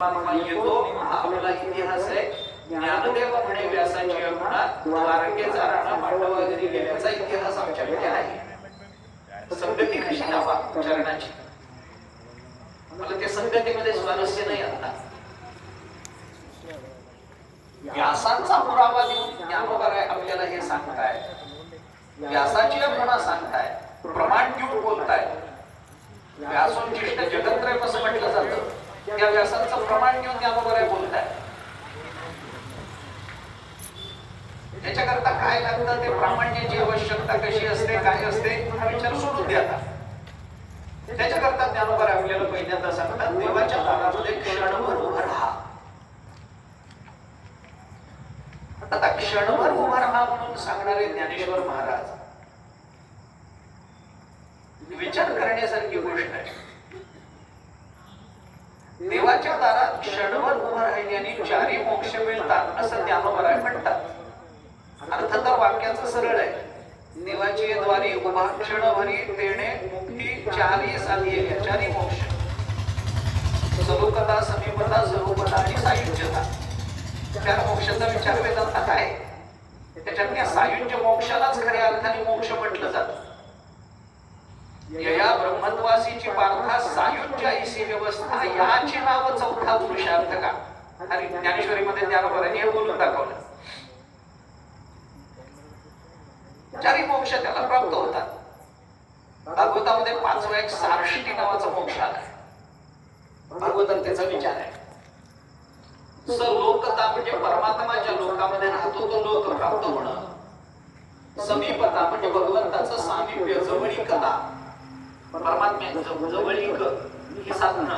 येतो हा आपला इतिहास आहे. ज्ञानदेव म्हणे व्यासाची म्हणा द्वारकेचा राणा पांडवाघरी गेल्याचा इतिहास आमच्याकडे आहे. संगती कशी लावा चरणाची, मला त्या संगतीमध्ये स्वारस्य नाही. आता व्यासांचा पुरावा देऊन ज्ञानोबा काय आपल्याला हे सांगताय, व्यासाची म्हणा सांगताय, प्रमाण घेऊन बोलताय. व्यासोचिष्ट जगत्रय असं म्हटलं जातं, त्या व्यासांचं प्रमाण घेऊन ज्ञानोबा काय बोलताय. त्याच्याकरता काय लागतं, ते प्रामाण्याची आवश्यकता कशी असते, काय असते हा विचार सोडून द्या. त्याच्याकरता ज्ञानोबा आपल्याला पहिल्यांदा सांगतात, देवाच्या दारामध्ये क्षणभर उभा राहा. आता क्षणभर उभा राहा म्हणून सांगणारे ज्ञानेश्वर महाराज विचार करण्यासारखी गोष्ट आहे. देवाच्या दारात क्षणभर उभा राहिल्याने चारी मोक्ष मिळतात असं ज्ञानोबा म्हणतात. अर्थ तर वाक्याचं सरळ आहे. देवाची द्वारी उभा क्षणभरी तेणे मुक्ती चारी साधी, चारी मोक्ष, सलोकता, समीपता, स्वरूपता आणि सायुज्यता. चार मोक्षाचा विचार वेदांतात आहे. त्याच्यात सायुज्य मोक्षालाच खऱ्या अर्थाने मोक्ष म्हटलं जातं. यया ब्रह्मत्वासीची पार्था सायुज्य ऐसी व्यवस्था, याची नाव चौथा पुरुषार्थ का. आणि ज्ञानेश्वरीमध्ये ज्ञानोबांनी हे बोलून दाखवलं. चारी मोक्ष त्याला प्राप्त होतात. भागवतामध्ये 5वा एक सार्ष्टी नावाचा मोक्ष आला. भागवतात त्याचा विचार आहे. सलोकता म्हणजे परमात्माच्या लोकामध्ये राहतो तो लोक प्राप्त होणं. समीपता म्हणजे भगवंताचं सामिप्य, जवळीकता, परमात्म्याचं जवळीक ही साधनं.